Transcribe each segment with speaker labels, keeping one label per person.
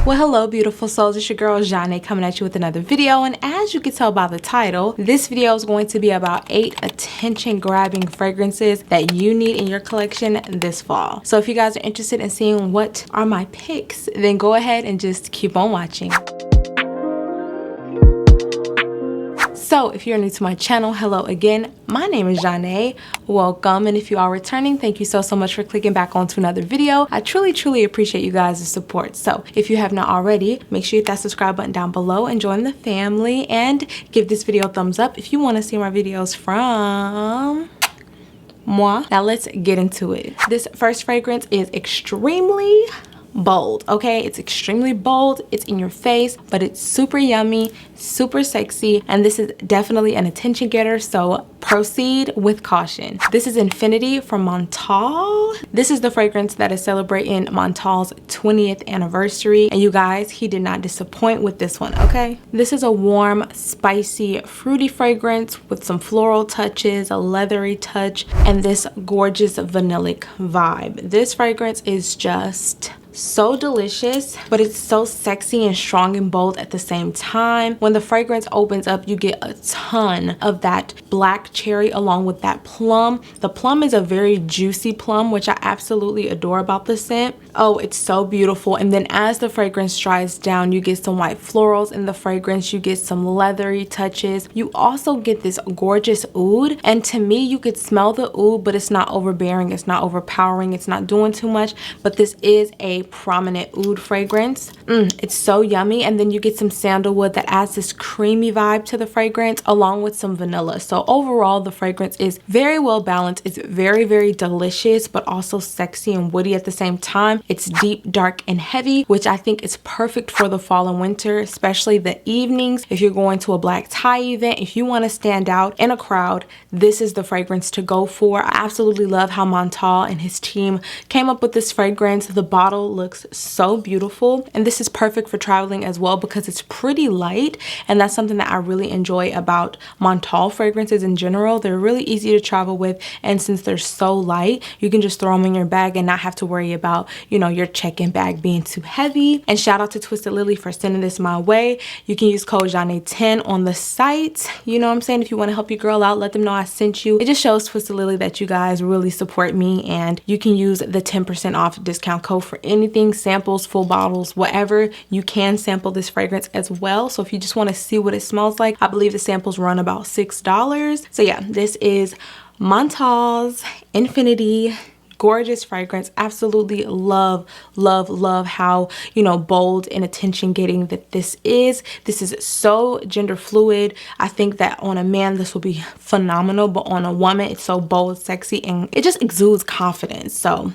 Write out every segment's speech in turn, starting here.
Speaker 1: Well, hello beautiful souls, it's your girl Jardin coming at you with another video, and as you can tell by the title, this video is going to be about 8 attention grabbing fragrances that you need in your collection this fall. So if you guys are interested in seeing what are my picks, then go ahead and just keep on watching. So if you're new to my channel, hello again. My name is Jardin. Welcome, and if you are returning, thank you so much for clicking back onto another video. I truly appreciate you guys' support. So if you have not already, make sure you hit that subscribe button down below and join the family, and give this video a thumbs up if you want to see my videos from moi. Now let's get into it. This first fragrance is extremely bold, okay? It's extremely bold, it's in your face, but it's super yummy, super sexy, and this is definitely an attention getter, so proceed with caution. This is Infinity from Montblanc. This is the fragrance that is celebrating Montblanc's 20th anniversary, and you guys, he did not disappoint with this one, okay? This is a warm, spicy, fruity fragrance with some floral touches, a leathery touch, and this gorgeous vanillic vibe. This fragrance is just so delicious, but it's so sexy and strong and bold at the same time. When the fragrance opens up, you get a ton of that black cherry along with that plum. The plum is a very juicy plum, which I absolutely adore about the scent. Oh, it's so beautiful. And then as the fragrance dries down, you get some white florals in the fragrance, you get some leathery touches, you also get this gorgeous oud, and to me you could smell the oud, but it's not overbearing, it's not overpowering, it's not doing too much, but this is a prominent oud fragrance. It's so yummy. And then you get some sandalwood that adds this creamy vibe to the fragrance along with some vanilla. So overall the fragrance is very well balanced. It's very delicious, but also sexy and woody at the same time. It's deep, dark, and heavy, which I think is perfect for the fall and winter, especially the evenings. If you're going to a black tie event, if you want to stand out in a crowd, this is the fragrance to go for. I absolutely love how Montblanc and his team came up with this fragrance. The bottle looks so beautiful, and this is perfect for traveling as well because it's pretty light, and that's something that I really enjoy about Montblanc fragrances in general. They're really easy to travel with, and since they're so light, you can just throw them in your bag and not have to worry about, you know, your check-in bag being too heavy. And shout out to Twisted Lily for sending this my way. You can use code Jardin10 on the site. You know what I'm saying? If you want to help your girl out, let them know I sent you. It just shows Twisted Lily that you guys really support me, and you can use the 10% off discount code for anything, samples, full bottles, whatever. You can sample this fragrance as well. So if you just want to see what it smells like, I believe the samples run about $6. So yeah, this is Montblanc's Infinity. Gorgeous fragrance. Absolutely love how, you know, bold and attention getting that this is. This is so gender fluid. I think that on a man this will be phenomenal, but on a woman it's so bold, sexy, and it just exudes confidence. So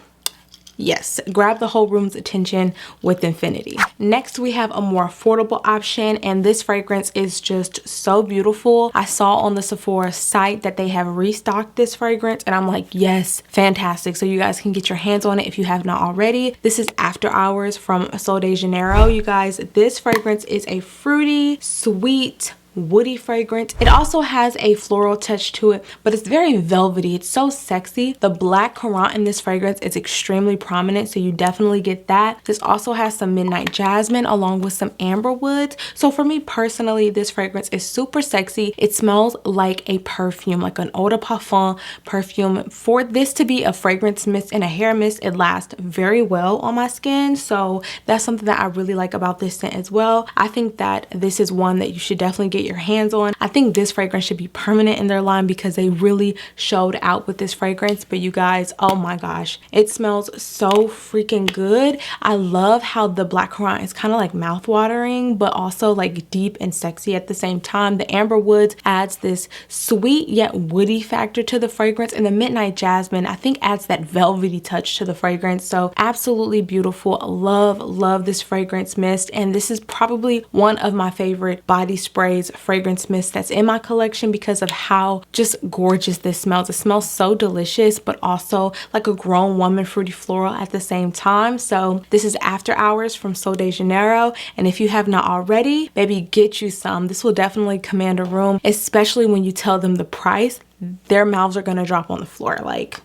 Speaker 1: yes, grab the whole room's attention with Infinity. Next, we have a more affordable option, and this fragrance is just so beautiful. I saw on the Sephora site that they have restocked this fragrance, and I'm like, yes, fantastic. So you guys can get your hands on it if you have not already. This is After Hours from Sol de Janeiro. You guys, this fragrance is a fruity, sweet, woody fragrance. It also has a floral touch to it, but it's very velvety. It's so sexy. The black currant in this fragrance is extremely prominent, so you definitely get that. This also has some midnight jasmine along with some amber woods. So for me personally, this fragrance is super sexy. It smells like a perfume, like an eau de parfum perfume. For this to be a fragrance mist and a hair mist, it lasts very well on my skin. So that's something that I really like about this scent as well. I think that this is one that you should definitely get your hands on. I think this fragrance should be permanent in their line because they really showed out with this fragrance. But you guys, oh my gosh, it smells so freaking good. I love how the black currant is kind of like mouth-watering, but also like deep and sexy at the same time. The amber woods adds this sweet yet woody factor to the fragrance, and the midnight jasmine I think adds that velvety touch to the fragrance. So absolutely beautiful. Love this fragrance mist, and this is probably one of my favorite body sprays, fragrance mist that's in my collection because of how just gorgeous this smells. It smells so delicious, but also like a grown woman fruity floral at the same time. So this is After Hours from Sol de Janeiro, and if you have not already, baby, get you some. This will definitely command a room, especially when you tell them the price. Their mouths are gonna drop on the floor. Like,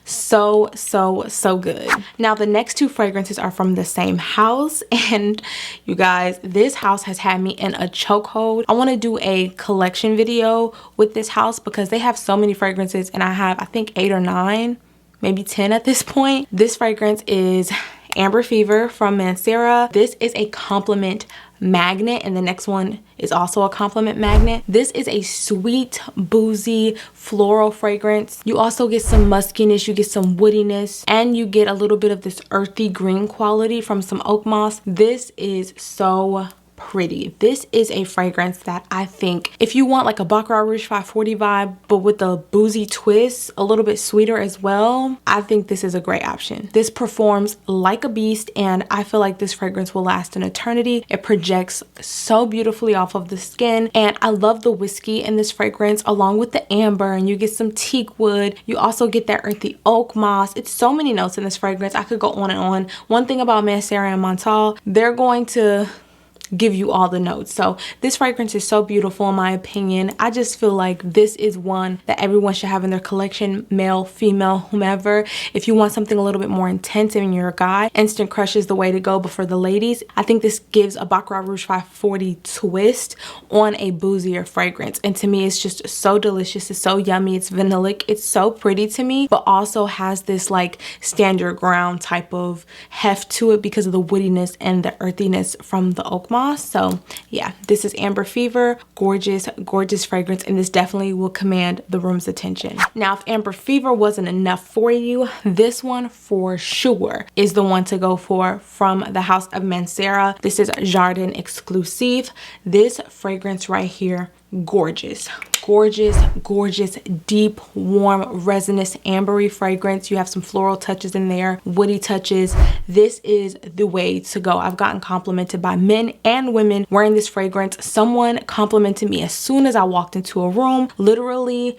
Speaker 1: So good. Now the next two fragrances are from the same house, and you guys, this house has had me in a chokehold. I want to do a collection video with this house because they have so many fragrances, and I have, I think, 8 or 9, maybe 10 at this point. This fragrance is Amber Fever from Mancera. This is a compliment magnet, and the next one is also a compliment magnet. This is a sweet, boozy, floral fragrance. You also get some muskiness, you get some woodiness, and you get a little bit of this earthy green quality from some oak moss. This is so pretty. This is a fragrance that I think if you want like a Baccarat Rouge 540 vibe but with a boozy twist, a little bit sweeter as well, I think this is a great option. This performs like a beast, and I feel like this fragrance will last an eternity. It projects so beautifully off of the skin, and I love the whiskey in this fragrance along with the amber, and you get some teak wood. You also get that earthy oak moss. It's so many notes in this fragrance. I could go on and on. One thing about Mancera and Montblanc, they're going to give you all the notes. So this fragrance is so beautiful in my opinion. I just feel like this is one that everyone should have in their collection, male, female, whomever. If you want something a little bit more intense and you're a guy, Instant Crush is the way to go. But for the ladies, I think this gives a Baccarat Rouge 540 twist on a boozier fragrance, and to me it's just so delicious. It's so yummy. It's vanillic. It's so pretty to me, but also has this like stand your ground type of heft to it because of the woodiness and the earthiness from the oak moss. So yeah, this is Amber Fever. Gorgeous fragrance, and this definitely will command the room's attention. Now if Amber Fever wasn't enough for you, this one for sure is the one to go for from the house of Mancera. This is Jardin Exclusive. This fragrance right here, gorgeous, deep, warm, resinous, ambery fragrance. You have some floral touches in there, woody touches. This is the way to go. I've gotten complimented by men and women wearing this fragrance. Someone complimented me as soon as I walked into a room, literally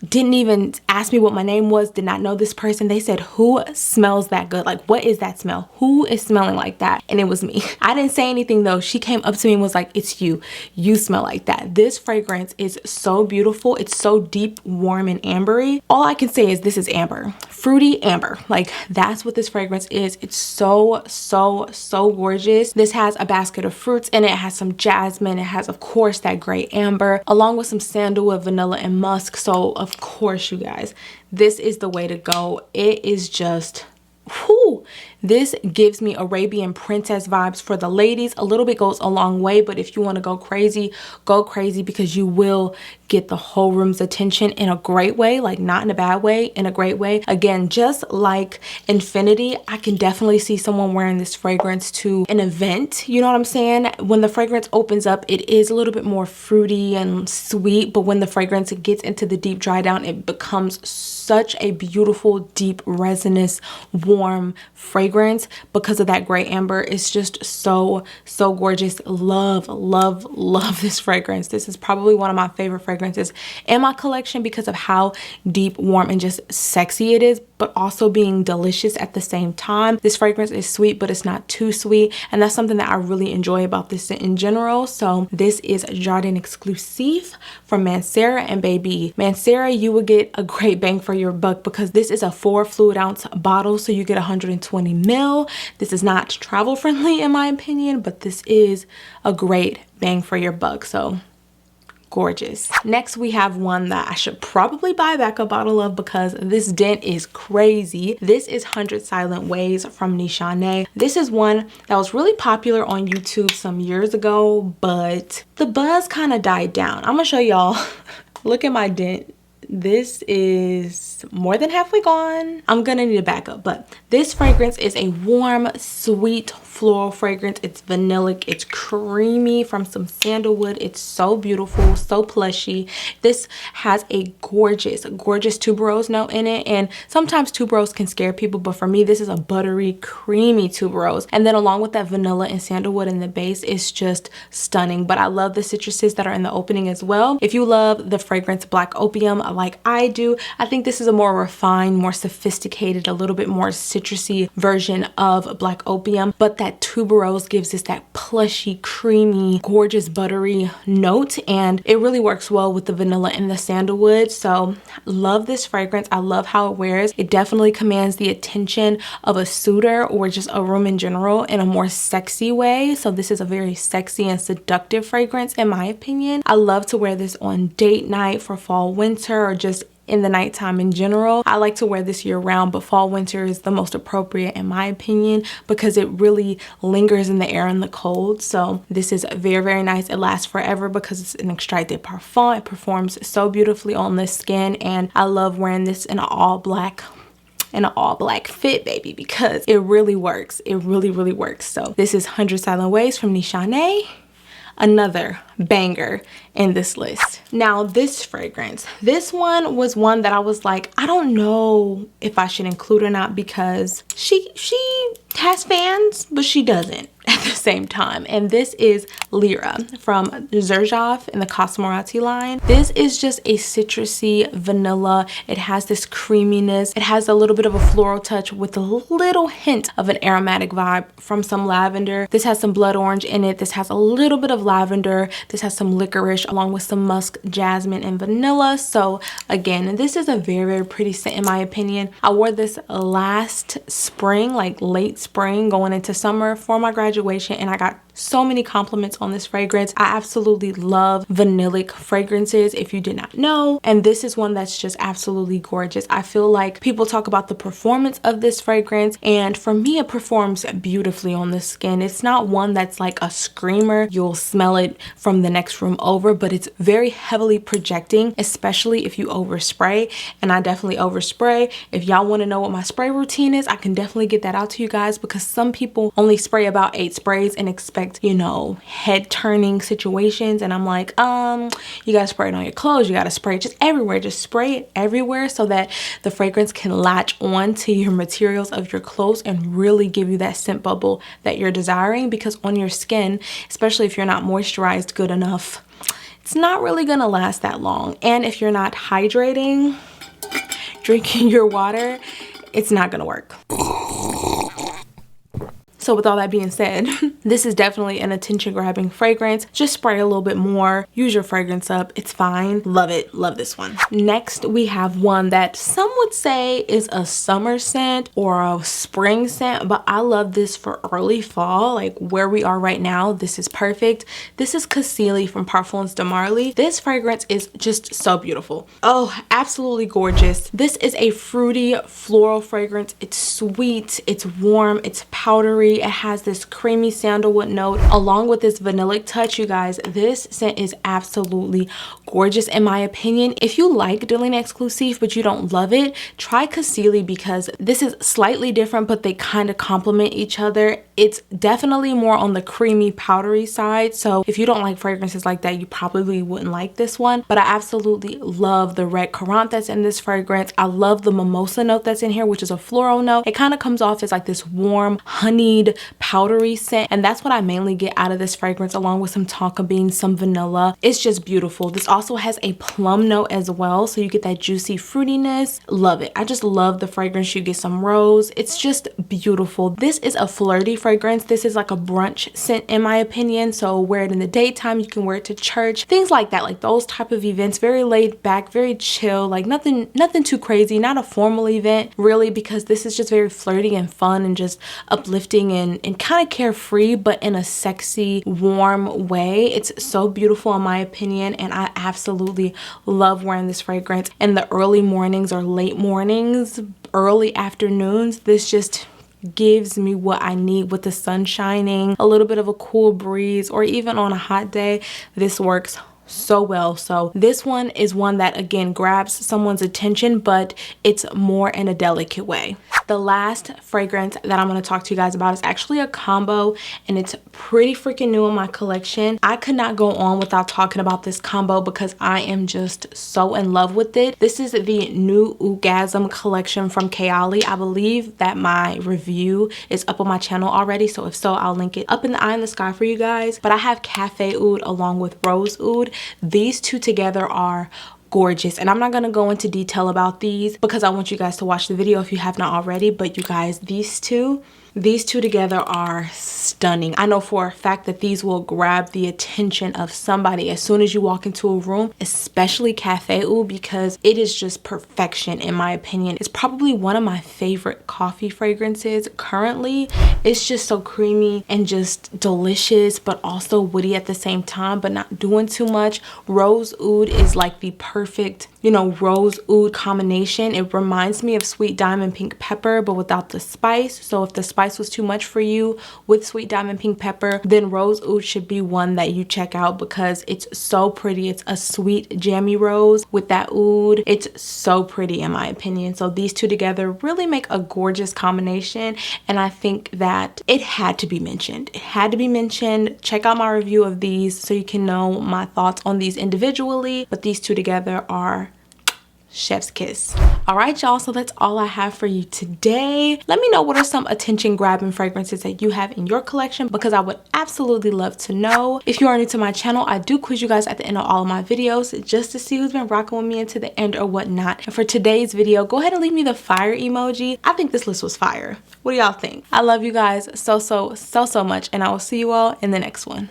Speaker 1: didn't even ask me what my name was, did not know this person. They said, who smells that good? Like, what is that smell? Who is smelling like that? And it was me. I didn't say anything though. She came up to me and was like, it's you. You smell like that. This fragrance is so beautiful. It's so deep, warm, and ambery. All I can say is this is amber. Fruity amber. Like, that's what this fragrance is. It's so gorgeous. This has a basket of fruits in it. It has some jasmine. It has, of course, that gray amber, along with some sandalwood, vanilla, and musk. So of course, you guys, this is the way to go. It is just, whoo, this gives me Arabian princess vibes for the ladies. A little bit goes a long way, but if you want to go crazy because you will get the whole room's attention in a great way, like not in a bad way, in a great way. Again, just like Infinity, I can definitely see someone wearing this fragrance to an event. You know what I'm saying? When the fragrance opens up, it is a little bit more fruity and sweet, but when the fragrance gets into the deep dry down, it becomes such a beautiful, deep, resinous, warm fragrance because of that gray amber. It's just so gorgeous. Love this fragrance. This is probably one of my favorite fragrances in my collection because of how deep, warm, and just sexy it is, but also being delicious at the same time. This fragrance is sweet, but it's not too sweet, and that's something that I really enjoy about this scent in general. So this is Jardin Exclusive from Mancera, and baby, Mancera, you will get a great bang for your buck because this is a 4 fluid ounce bottle, so you get 120 ml. This is not travel friendly in my opinion, but this is a great bang for your buck. So gorgeous. Next, we have one that I should probably buy back a bottle of because this dent is crazy. This is 100 Silent Ways from Nishane. This is one that was really popular on YouTube some years ago, but the buzz kind of died down. I'm gonna show y'all. Look at my dent. This is more than halfway gone. I'm gonna need a backup, but this fragrance is a warm, sweet, floral fragrance. It's vanillic, it's creamy from some sandalwood. It's so beautiful, so plushy. This has a gorgeous tuberose note in it, and sometimes tuberose can scare people, but for me this is a buttery, creamy tuberose, and then along with that vanilla and sandalwood in the base, it's just stunning. But I love the citruses that are in the opening as well. If you love the fragrance Black Opium like I do. I think this is a more refined, more sophisticated, a little bit more citrusy version of Black Opium, but that tuberose gives us that plushy, creamy, gorgeous, buttery note, and it really works well with the vanilla and the sandalwood. So love this fragrance. I love how it wears. It definitely commands the attention of a suitor or just a room in general in a more sexy way. So this is a very sexy and seductive fragrance in my opinion. I love to wear this on date night for fall, winter, or just in the nighttime in general. I like to wear this year round, but fall, winter is the most appropriate in my opinion because it really lingers in the air in the cold. So this is very, very nice. It lasts forever because it's an extracted parfum. It performs so beautifully on the skin, and I love wearing this in an all black fit, baby, because it really works. It really, really works. So this is 100 Silent Ways from Nishane. Another banger in this list. Now this fragrance, this one was one that I was like, I don't know if I should include or not because she has fans, but she doesn't at the same time. And this is Lira from Zerjoff in the Cosmorati line. This is just a citrusy vanilla. It has this creaminess. It has a little bit of a floral touch with a little hint of an aromatic vibe from some lavender. This has some blood orange in it. This has a little bit of lavender. This has some licorice along with some musk, jasmine, and vanilla. So again, this is a very, very pretty scent in my opinion. I wore this last spring, like late spring going into summer for my graduation, and I got so many compliments on this fragrance. I absolutely love vanillic fragrances, if you did not know, and this is one that's just absolutely gorgeous. I feel like people talk about the performance of this fragrance, and for me it performs beautifully on the skin. It's not one that's like a screamer. You'll smell it from the next room over, but it's very heavily projecting, especially if you overspray, and I definitely overspray. If y'all want to know what my spray routine is, I can definitely get that out to you guys, because some people only spray about 8 sprays and expect, you know, head turning situations, and I'm like, you gotta spray it on your clothes, you gotta spray it just everywhere. Just spray it everywhere so that the fragrance can latch on to your materials of your clothes and really give you that scent bubble that you're desiring, because on your skin, especially if you're not moisturized good enough, it's not really gonna last that long. And if you're not hydrating, drinking your water, it's not gonna work. So with all that being said, this is definitely an attention grabbing fragrance. Just spray a little bit more, use your fragrance up, it's fine. Love it, love this one. Next, we have one that some would say is a summer scent or a spring scent, but I love this for early fall, like where we are right now. This is perfect. This is Cassili from Parfums de Marly. This fragrance is just so beautiful. Oh, absolutely gorgeous. This is a fruity floral fragrance. It's sweet, it's warm, it's powdery. It has this creamy sandalwood note along with this vanillic touch. You guys, this scent is absolutely gorgeous in my opinion. If you like Jardin Exclusive but you don't love it, try Cassili, because this is slightly different but they kind of complement each other. It's definitely more on the creamy powdery side, so if you don't like fragrances like that, you probably wouldn't like this one. But I absolutely love the red currant that's in this fragrance. I love the mimosa note that's in here, which is a floral note. It kind of comes off as like this warm honeyed powdery scent, and that's what I mainly get out of this fragrance, along with some tonka beans, some vanilla. It's just beautiful. This also has a plum note as well, so you get that juicy fruitiness. Love it. I just love the fragrance. You get some rose. It's just beautiful. This is a flirty fragrance. This is like a brunch scent in my opinion, so wear it in the daytime, you can wear it to church, things like that, like those type of events. Very laid back, very chill, like nothing too crazy, not a formal event really, because this is just very flirty and fun and just uplifting and kind of carefree, but in a sexy, warm way. It's so beautiful in my opinion, and I absolutely love wearing this fragrance in the early mornings or late mornings, early afternoons. This just gives me what I need with the sun shining, a little bit of a cool breeze, or even on a hot day. This works so well. So this one is one that again grabs someone's attention, but it's more in a delicate way. The last fragrance that I'm going to talk to you guys about is actually a combo, and it's pretty freaking new in my collection. I could not go on without talking about this combo because I am just so in love with it. This is the new Oudgasm collection from Cassili. I believe that my review is up on my channel already, so if so, I'll link it up in the eye in the sky for you guys. But I have Cafe Oud along with Rose Oud. These two together are gorgeous. And I'm not gonna go into detail about these because I want you guys to watch the video if you have not already. But you guys, these two together are stunning. I know for a fact that these will grab the attention of somebody as soon as you walk into a room, especially Cafe Oud, because it is just perfection in my opinion. It's probably one of my favorite coffee fragrances currently. It's just so creamy and just delicious, but also woody at the same time, but not doing too much. Rose Oud is like the perfect, you know, rose oud combination. It reminds me of Sweet Diamond Pink Pepper, but without the spice. So if the spice was too much for you with Sweet Diamond Pink Pepper, then Rose Oud should be one that you check out because it's so pretty. It's a sweet jammy rose with that oud. It's so pretty in my opinion. So these two together really make a gorgeous combination, and I think that it had to be mentioned. It had to be mentioned. Check out my review of these so you can know my thoughts on these individually, but these two together are chef's kiss. All right, y'all, so that's all I have for you today. Let me know what are some attention grabbing fragrances that you have in your collection, because I would absolutely love to know. If you are new to my channel, I do quiz you guys at the end of all of my videos just to see who's been rocking with me into the end or whatnot. And for today's video, go ahead and leave me the fire emoji. I think this list was fire. What do y'all think? I love you guys so much, and I will see you all in the next one.